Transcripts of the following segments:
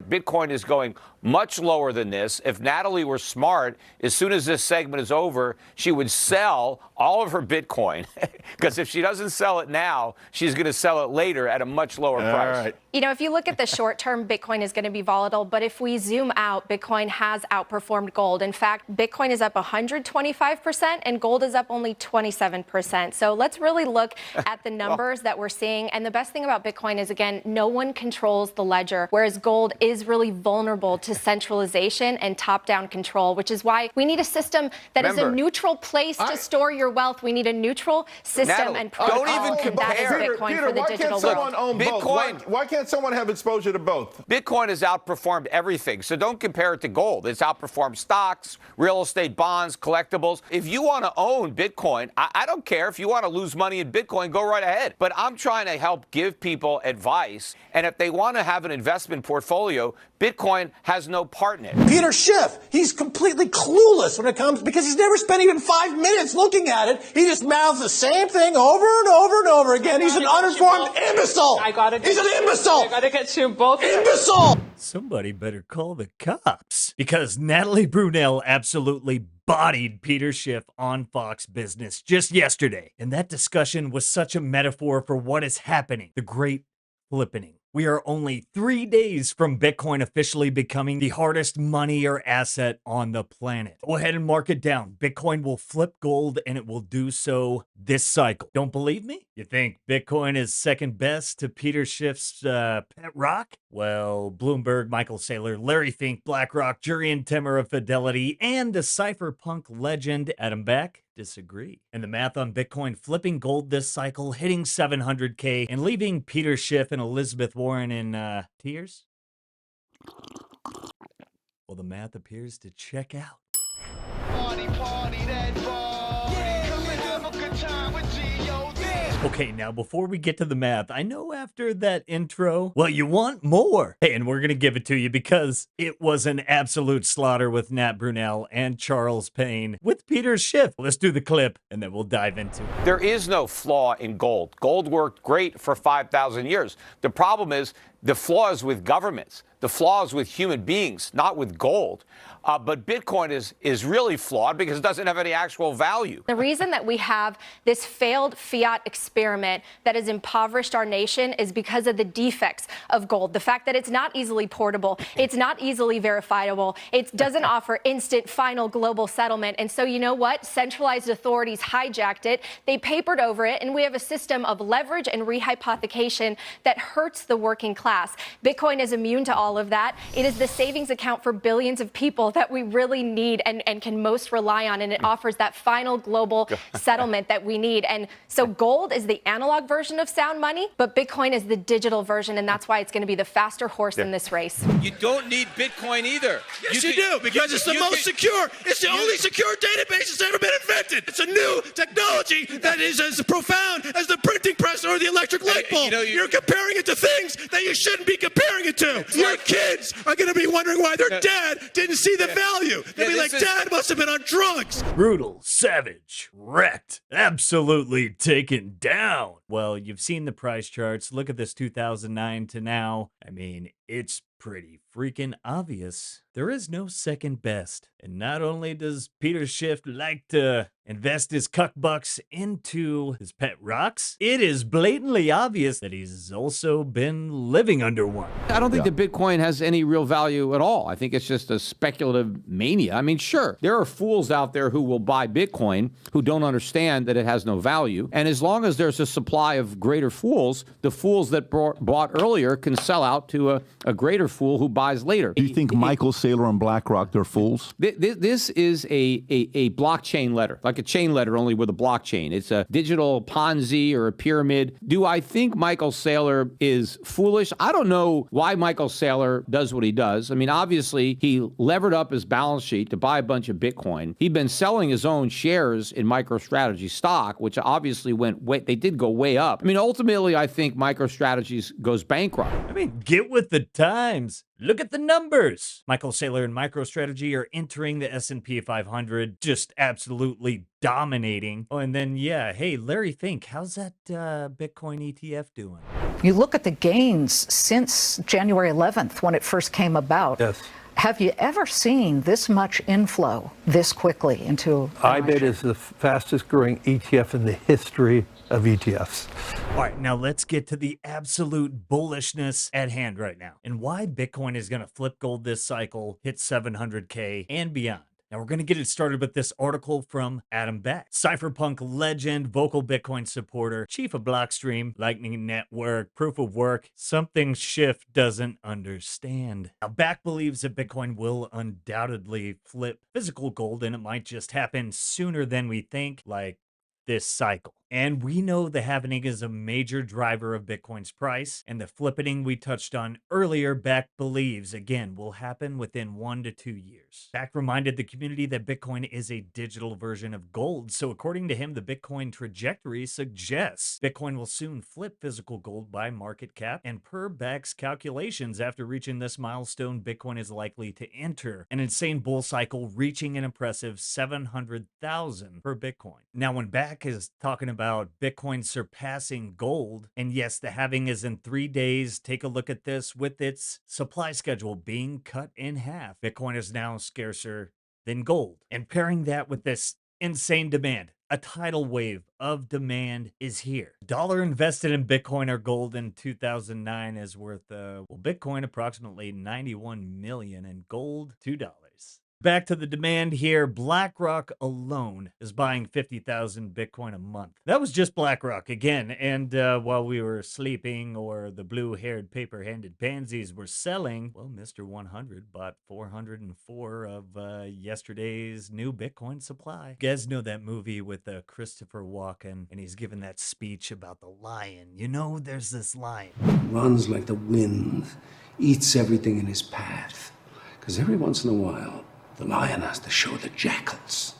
Bitcoin is going much lower than this. If Natalie were smart, as soon as this segment is over, she would sell all of her Bitcoin. Because if she doesn't sell it now, she's going to sell it later at a much lower price. Right. You know, if you look at the short term, Bitcoin is going to be volatile. But if we zoom out, Bitcoin has outperformed gold. In fact, Bitcoin is up 125% and gold is up only 27%. So let's really look at the numbers that we're seeing. And the best thing about Bitcoin is, again, no one controls the ledger, whereas gold is really vulnerable to centralization and top-down control, which is why we need a system that is a neutral place to store your wealth. We need a neutral system Natalie, and protocol. don't even compare. That is Bitcoin Peter, for the why digital can't world. someone own both? Why can't someone have exposure to both? Bitcoin has outperformed everything, so don't compare it to gold. It's outperformed stocks, real estate, bonds, collectibles. If you want to own Bitcoin, I don't care. If you want to lose money in Bitcoin, go right ahead. But I'm trying to help give people advice, and if they want to have an investment portfolio, Bitcoin has no part in it. Peter Schiff, he's completely clueless when it comes, because he's never spent even 5 minutes looking at it. He just mouths the same thing over and over and over again. He's an uninformed imbecile. He's an imbecile. I gotta get you both. Imbecile. Somebody better call the cops, because Natalie Brunell absolutely bodied Peter Schiff on Fox Business just yesterday. And that discussion was such a metaphor for what is happening. The great flippening. We are only 3 days from Bitcoin officially becoming the hardest money or asset on the planet. Go ahead and mark it down. Bitcoin will flip gold, and it will do so this cycle. Don't believe me? You think Bitcoin is second best to Peter Schiff's pet rock? Well, Bloomberg, Michael Saylor, Larry Fink, BlackRock, Jurrien Timmer of Fidelity, and the cypherpunk legend Adam Back disagree. And the math on Bitcoin flipping gold this cycle, hitting 700K, and leaving Peter Schiff and Elizabeth Warren in tears? Well, the math appears to check out. Party, that party. Come and have a good time with G.O.D. Okay, now before we get to the math, I know after that intro, well, you want more. Hey, and we're going to give it to you because it was an absolute slaughter with Nat Brunell and Charles Payne with Peter Schiff. Let's do the clip and then we'll dive into it. There is no flaw in gold. Gold worked great for 5,000 years. The problem is the flaw is with governments. The flaw is with human beings, not with gold. But Bitcoin is really flawed because it doesn't have any actual value. The reason that we have this failed fiat experiment that has impoverished our nation is because of the defects of gold. The fact that it's not easily portable, it's not easily verifiable, it doesn't offer instant final global settlement. And so you know what? Centralized authorities hijacked it, they papered over it, and we have a system of leverage and rehypothecation that hurts the working class. Bitcoin is immune to all of that. It is the savings account for billions of people that we really need and can most rely on, and it offers that final global settlement that we need. And so gold is the analog version of sound money, but Bitcoin is the digital version, and that's why it's going to be the faster horse in this race. You don't need Bitcoin either. Yes, you do, because it's the most secure. It's the only secure database that's ever been invented. It's a new technology that is as profound as the printing press or the electric light bulb. You're comparing it to things that you shouldn't be comparing it to. Your kids are going to be wondering why their dad didn't see the value. They'll be like, Dad must have been on drugs. Brutal, savage, wrecked, absolutely taken down. Well, you've seen the price charts. Look at this 2009 to now. I mean, it's pretty freaking obvious. There is no second best. And not only does Peter Schiff like to invest his cuck bucks into his pet rocks, it is blatantly obvious that he's also been living under one. I don't think that Bitcoin has any real value at all. I think it's just a speculative mania. I mean, sure, there are fools out there who will buy Bitcoin who don't understand that it has no value. And as long as there's a supply of greater fools, the fools that bought earlier can sell out to a greater fool who buys later. Do you think Michael Saylor and BlackRock, they're fools? This is a blockchain letter, like a chain letter, only with a blockchain. It's a digital Ponzi or a pyramid. Do I think Michael Saylor is foolish? I don't know why Michael Saylor does what he does. I mean, obviously, he levered up his balance sheet to buy a bunch of Bitcoin. He'd been selling his own shares in MicroStrategy stock, which obviously they did go way up. I mean, ultimately, I think MicroStrategy goes bankrupt. I mean, get with the times. Look at the numbers. Michael Saylor and MicroStrategy are entering the S&P 500, just absolutely dominating. Oh, and then, yeah, hey, Larry Fink, how's that Bitcoin ETF doing? You look at the gains since January 11th when it first came about. Yes. Have you ever seen this much inflow this quickly into IBIT is the fastest growing ETF in the history of ETFs. All right, now let's get to the absolute bullishness at hand right now and why Bitcoin is going to flip gold this cycle, hit 700K and beyond. Now, we're going to get it started with this article from Adam Back, cypherpunk legend, vocal Bitcoin supporter, chief of Blockstream, Lightning Network, proof of work, something Schiff doesn't understand. Now, Back believes that Bitcoin will undoubtedly flip physical gold, and it might just happen sooner than we think, like this cycle. And we know the halving is a major driver of Bitcoin's price, and the flippening we touched on earlier, Beck believes, again, will happen within 1 to 2 years. Beck reminded the community that Bitcoin is a digital version of gold, so according to him, the Bitcoin trajectory suggests Bitcoin will soon flip physical gold by market cap, and per Beck's calculations, after reaching this milestone, Bitcoin is likely to enter an insane bull cycle, reaching an impressive 700,000 per Bitcoin. Now, when Beck is talking about Bitcoin surpassing gold, and yes, the halving is in 3 days. Take a look at this with its supply schedule being cut in half. Bitcoin is now scarcer than gold. And pairing that with this insane demand, a tidal wave of demand is here. Dollar invested in Bitcoin or gold in 2009 is worth, Bitcoin approximately 91 million and gold $2. Back to the demand here. BlackRock alone is buying 50,000 Bitcoin a month. That was just BlackRock again. And while we were sleeping or the blue-haired paper-handed pansies were selling, well, Mr. 100 bought 404 of yesterday's new Bitcoin supply. You guys know that movie with Christopher Walken, and he's giving that speech about the lion. You know, there's this lion. Runs like the wind, eats everything in his path. Because every once in a while, the lion has to show the jackals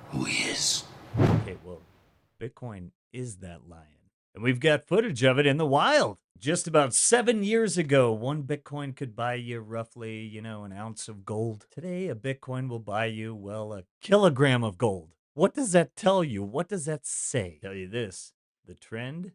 who he is. Okay, well, Bitcoin is that lion. And we've got footage of it in the wild. Just about 7 years ago, 1 Bitcoin could buy you roughly, an ounce of gold. Today, a Bitcoin will buy you, well, a kilogram of gold. What does that tell you? What does that say? Tell you this, the trend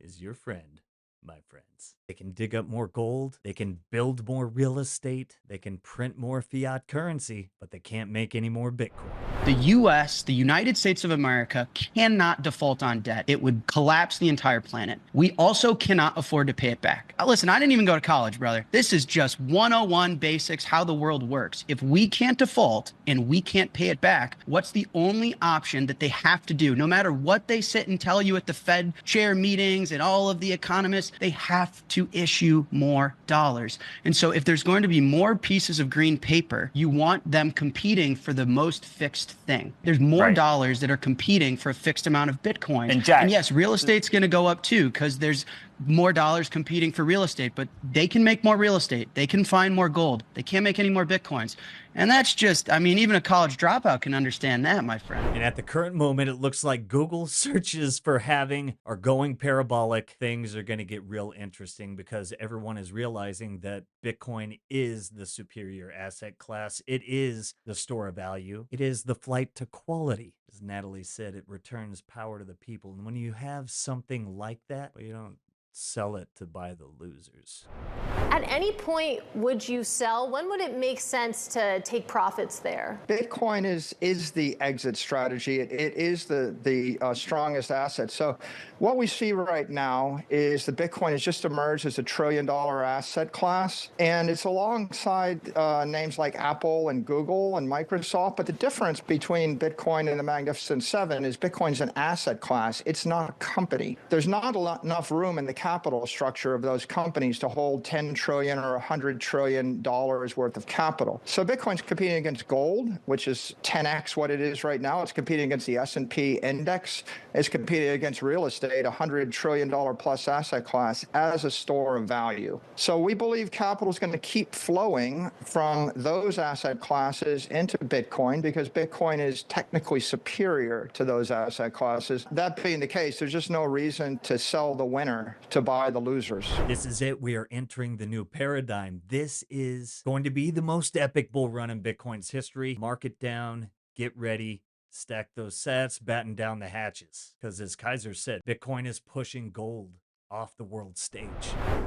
is your friend, my friends. They can dig up more gold, they can build more real estate, they can print more fiat currency, but they can't make any more Bitcoin. The U.S., the United States of America, cannot default on debt. It would collapse the entire planet. We also cannot afford to pay it back. Listen, I didn't even go to college, brother. This is just 101 basics, how the world works. If we can't default and we can't pay it back, what's the only option that they have to do? No matter what they sit and tell you at the Fed chair meetings and all of the economists, they have to issue more dollars. And so if there's going to be more pieces of green paper, you want them competing for the most fixed thing. There's more dollars that are competing for a fixed amount of Bitcoin. And yes, real estate's going to go up too, because there's more dollars competing for real estate, but they can make more real estate. They can find more gold. They can't make any more Bitcoins. And that's just, even a college dropout can understand that, my friend. And at the current moment, it looks like Google searches for halving are going parabolic. Things are going to get real interesting because everyone is realizing that Bitcoin is the superior asset class. It is the store of value. It is the flight to quality. As Natalie said, it returns power to the people. And when you have something like that, well, you don't sell it to buy the losers. At any point, would you sell? When would it make sense to take profits there? Bitcoin is the exit strategy. It is the strongest asset. So what we see right now is the Bitcoin has just emerged as a $1 trillion asset class, and it's alongside names like Apple and Google and Microsoft. But the difference between Bitcoin and the Magnificent Seven is Bitcoin's an asset class. It's not a company. There's not enough room in the capital structure of those companies to hold $10 trillion or $100 trillion worth of capital. So Bitcoin's competing against gold, which is 10x what it is right now. It's competing against the S&P index. It's competing against real estate, $100 trillion plus asset class as a store of value. So we believe capital is going to keep flowing from those asset classes into Bitcoin because Bitcoin is technically superior to those asset classes. That being the case, there's just no reason to sell the winner to buy the losers. This is it. We are entering the new paradigm. This is going to be the most epic bull run in Bitcoin's history. Mark it down. Get ready. Stack those sats, batten down the hatches. Because as Kaiser said, Bitcoin is pushing gold off the world stage.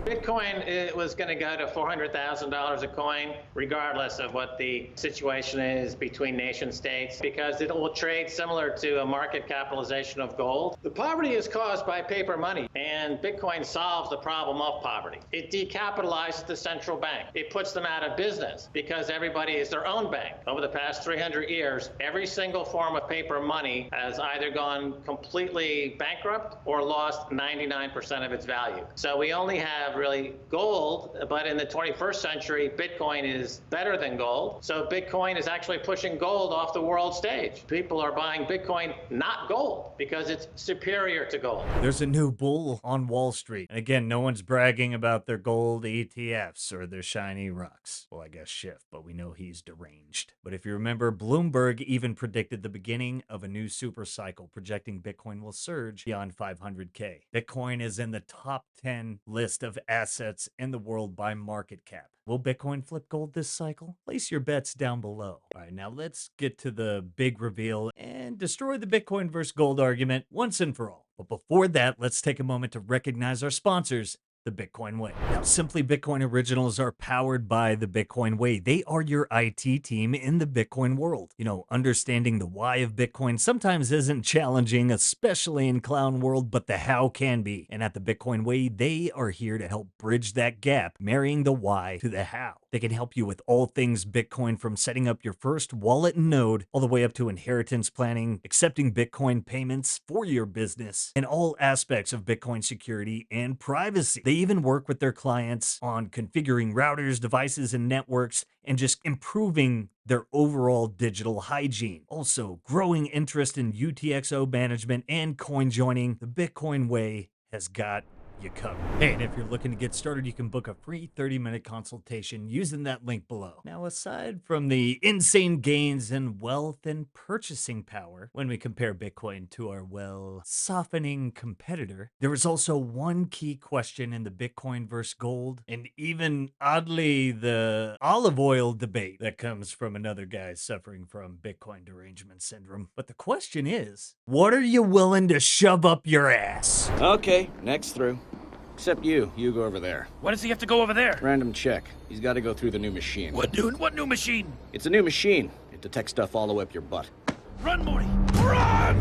Bitcoin, it was going to go to $400,000 a coin, regardless of what the situation is between nation states, because it will trade similar to a market capitalization of gold. The poverty is caused by paper money, and Bitcoin solves the problem of poverty. It decapitalizes the central bank. It puts them out of business because everybody is their own bank. Over the past 300 years, every single form of paper money has either gone completely bankrupt or lost 99% of its value. So we only have really gold, but in the 21st century, Bitcoin is better than gold. So Bitcoin is actually pushing gold off the world stage. People are buying Bitcoin, not gold, because it's superior to gold. There's a new bull on Wall Street. And again, no one's bragging about their gold ETFs or their shiny rocks. Well, I guess Schiff, but we know he's deranged. But if you remember, Bloomberg even predicted the beginning of a new super cycle, projecting Bitcoin will surge beyond 500K. Bitcoin is in the top 10 list of assets in the world by market cap. Will Bitcoin flip gold this cycle? Place your bets down below. All right, now let's get to the big reveal and destroy the Bitcoin versus gold argument once and for all. But before that, let's take a moment to recognize our sponsors, the Bitcoin Way. Now, Simply Bitcoin Originals are powered by the Bitcoin Way. They are your IT team in the Bitcoin world. You know, understanding the why of Bitcoin sometimes isn't challenging, especially in clown world, but the how can be. And at the Bitcoin Way, they are here to help bridge that gap, marrying the why to the how. They can help you with all things Bitcoin, from setting up your first wallet and node, all the way up to inheritance planning, accepting Bitcoin payments for your business, and all aspects of Bitcoin security and privacy. They even work with their clients on configuring routers, devices, and networks, and just improving their overall digital hygiene. Also, growing interest in UTXO management and coin joining, the Bitcoin Way has got you covered. Hey, and if you're looking to get started, you can book a free 30-minute consultation using that link below. Now, aside from the insane gains in wealth and purchasing power when we compare Bitcoin to our, well, softening competitor, there is also one key question in the Bitcoin versus gold, and even oddly the olive oil debate that comes from another guy suffering from Bitcoin derangement syndrome. But the question is, what are you willing to shove up your ass? Okay, next through. Except you go over there. Why does he have to go over there? Random check. He's got to go through the new machine. What new machine? It's a new machine. It detects stuff all the way up your butt. Run, Morty! Run!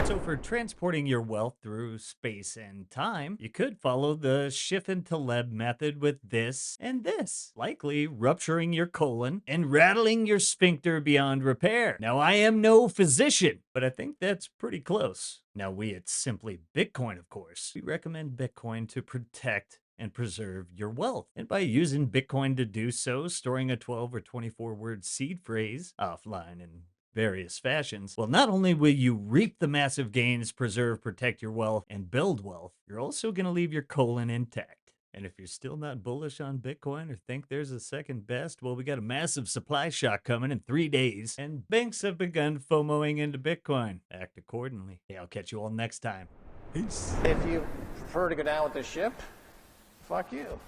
So for transporting your wealth through space and time, you could follow the Schiff and Taleb method with this and this, likely rupturing your colon and rattling your sphincter beyond repair. Now, I am no physician, but I think that's pretty close. Now, we at Simply Bitcoin, of course, we recommend Bitcoin to protect and preserve your wealth. And by using Bitcoin to do so, storing a 12 or 24 word seed phrase offline and various fashions, well, not only will you reap the massive gains, preserve, protect your wealth, and build wealth, you're also going to leave your colon intact. And if you're still not bullish on Bitcoin or think there's a second best, well, we got a massive supply shock coming in 3 days, and banks have begun FOMOing into Bitcoin. Act accordingly. Hey, I'll catch you all next time. Peace. If you prefer to go down with the ship, fuck you.